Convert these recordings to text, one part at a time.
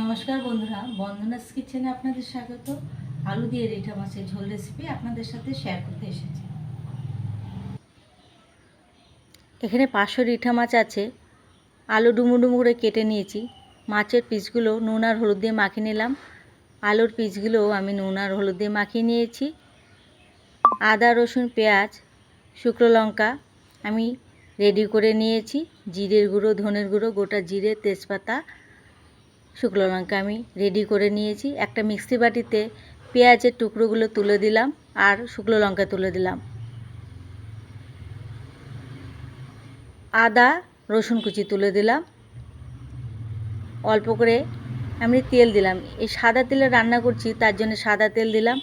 নমস্কার বন্ধুরা, বন্দনাস কিচেনে আপনাদের স্বাগত। আলু দিয়ে রিঠা মাছের ঝোল রেসিপি আপনাদের সাথে শেয়ার করতে এসেছি। এখানে 500 রিঠা মাছ আছে। আলু ডুমু ডুমু করে কেটে নিয়েছি। মাছের পিসগুলো নুন আর হলুদ দিয়ে মাখিয়ে নিলাম। আলুর পিসগুলো আমি নুন আর হলুদ দিয়ে মাখিয়ে নিয়েছি। আদা রসুন পেঁয়াজ শুকনো লঙ্কা আমি রেডি করে নিয়েছি। জিরের গুঁড়ো, ধনের গুঁড়ো, গোটা জিরে, তেজপাতা, শুকনো লঙ্কা আমি রেডি করে নিয়েছি। একটা মিক্সি বাটিতে পেঁয়াজের টুকরোগুলো তুলে দিলাম আর শুকনো লঙ্কা তুলে দিলাম। আদা রসুন কুচি তুলে দিলাম। অল্প করে আমি তেল দিলাম। এই সাদা তেলে রান্না করছি, তার জন্য সাদা তেল দিলাম।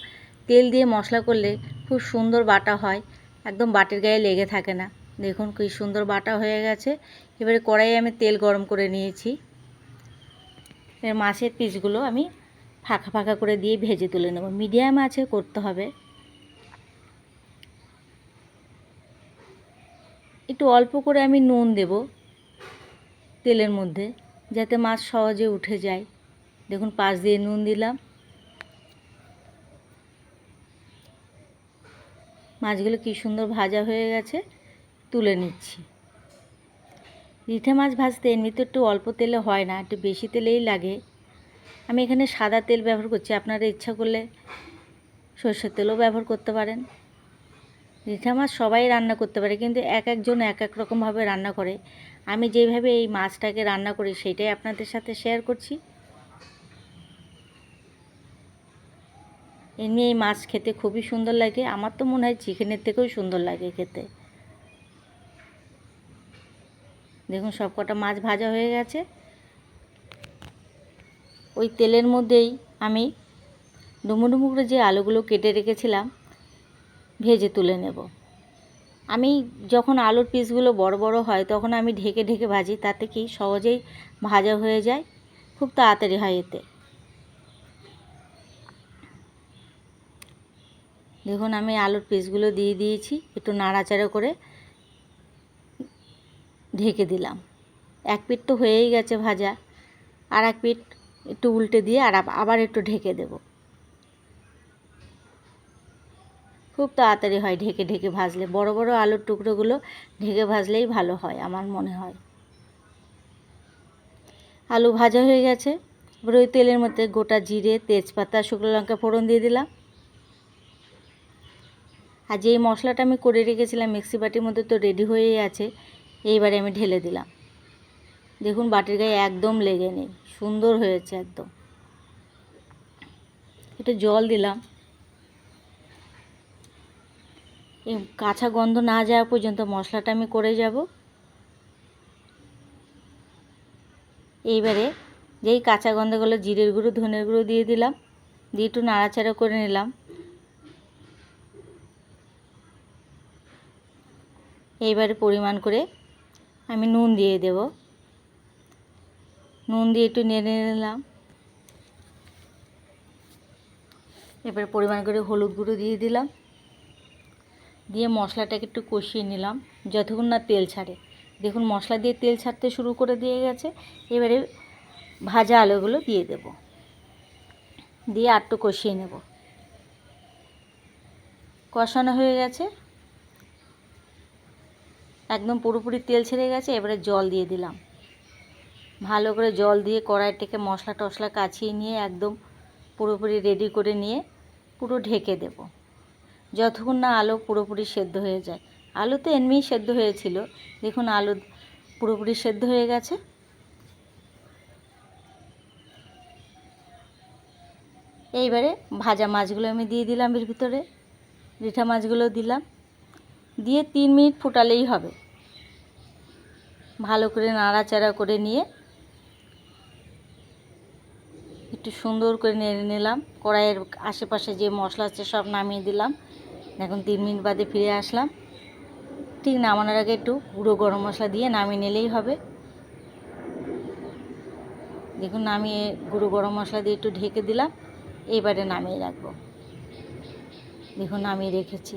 তেল দিয়ে মশলা করলে খুব সুন্দর বাটা হয়, একদম বাটির গায়ে লেগে থাকে না। দেখুন কি সুন্দর বাটা হয়ে গেছে। এবারে কড়াইয়ে আমি তেল গরম করে নিয়েছি। এর মাছের পিসগুলো আমি ফাঁকা ফাঁকা করে দিয়ে ভেজে তুলে নেব। মিডিয়াম আঁচে করতে হবে। একটু অল্প করে আমি নুন দেব তেলের মধ্যে, যাতে মাছ সহজে উঠে যায়। দেখুন পাশ দিয়ে নুন দিলাম। মাছগুলো কি সুন্দর ভাজা হয়ে গেছে, তুলে নিচ্ছি। রিঠে মাছ ভাজতে এমনিতে একটু অল্প তেলে হয় না, একটু বেশি তেলেই লাগে। আমি এখানে সাদা তেল ব্যবহার করছি, আপনারা ইচ্ছা করলে সরষের তেলও ব্যবহার করতে পারেন। রিঠা মাছ সবাই রান্না করতে পারে, কিন্তু এক একজন এক এক রকমভাবে রান্না করে। আমি যেভাবে এই মাছটাকে রান্না করি সেটাই আপনাদের সাথে শেয়ার করছি। এমনি এই মাছ খেতে খুবই সুন্দর লাগে। আমার তো মনে হয় চিকেনের থেকেও সুন্দর লাগে খেতে। দেখুন সব কটা মাছ ভাজা হয়ে গেছে। ওই তেলের মধ্যেই আমি ডুমো ডুমো করে যে আলুগুলো কেটে রেখেছিলাম ভেজে তুলে নেব। আমি যখন আলুর পিসগুলো বড় বড় হয় তখন আমি ঢেকে ঢেকে ভাজি, তাতে কি সহজেই ভাজা হয়ে যায়, খুব তাড়াতাড়ি হয় এতে। দেখুন আমি আলুর পিসগুলো দিয়ে দিয়েছি, একটু নাড়াচাড়া করে ঢেকে দিলাম। এক পিঠ তো হয়েই গেছে ভাজা, আর এক পিঠ একটু উল্টে দিয়ে আবার একটু ঢেকে দেব। খুব তাড়াতাড়ি হয় ঢেকে ঢেকে ভাজলে। বড় বড় আলুর টুকরোগুলো ঢেকে ভাজলেই ভালো হয় আমার মনে হয়। আলু ভাজা হয়ে গেছে। এবার ওই তেলের মধ্যে গোটা জিরে, তেজপাতা, শুকনো লঙ্কা ফোড়ন দিয়ে দিলাম। আর যেই মশলাটা আমি করে রেখেছিলাম মিক্সি বাটির মধ্যে তো রেডি হয়েই আছে, এইবারে আমি ঢেলে দিলাম। দেখুন বাটির গায়ে একদম লেগে নেই, সুন্দর হয়েছে একদম। একটু জল দিলাম। এই কাঁচা গন্ধ না যাওয়া পর্যন্ত মশলাটা আমি করে যাব। এইবারে যেই কাঁচা গন্ধগুলো, জিরের গুঁড়ো, ধনের গুঁড়ো দিয়ে দিলাম, দিয়ে একটু নাড়াচাড়া করে নিলাম। এইবারে পরিমাণ করে আমি নুন দিয়ে দেব। নুন দিয়ে একটু নেড়ে নিলাম। এবারে পরিমাণ করে হলুদ গুঁড়ো দিয়ে দিলাম, দিয়ে মশলাটাকে একটু কষিয়ে নিলাম যতক্ষণ না তেল ছাড়ে। দেখুন মশলা দিয়ে তেল ছাড়তে শুরু করে দিয়ে গেছে। এবারে ভাজা আলুগুলো দিয়ে দেব, দিয়ে আর একটু কষিয়ে নেব। কষানো হয়ে গেছে, একদম পুরোপুরি তেল ছেড়ে গেছে। এবারে জল দিয়ে দিলাম। ভালো করে জল দিয়ে কড়াইটাকে মশলা টশলা কাছিয়ে নিয়ে একদম পুরোপুরি রেডি করে নিয়ে পুরো ঢেকে দেব, যতক্ষণ না আলু পুরোপুরি সেদ্ধ হয়ে যায়। আলু তো এমনিই সেদ্ধ হয়েছিল। দেখুন আলু পুরোপুরি সেদ্ধ হয়ে গেছে। এইবারে ভাজা মাছগুলো আমি দিয়ে দিলাম এর ভিতরে, রিঠা মাছগুলো দিলাম, দিয়ে 3 মিনিট ফুটালেই হবে। ভালো করে নাড়াচাড়া করে নিয়ে একটু সুন্দর করে নেড়ে নিলাম। কড়াইয়ের আশেপাশে যে মশলা আছে সব নামিয়ে দিলাম। এখন 3 মিনিট বাদে ফিরে আসলাম। ঠিক নামানোর আগে একটু গুঁড়ো গরম মশলা দিয়ে নামিয়ে নিলেই হবে। দেখুন নামিয়ে গুঁড়ো গরম মশলা দিয়ে একটু ঢেকে দিলাম। এইবারে নামিয়ে রাখবো। দেখুন নামিয়ে রেখেছি।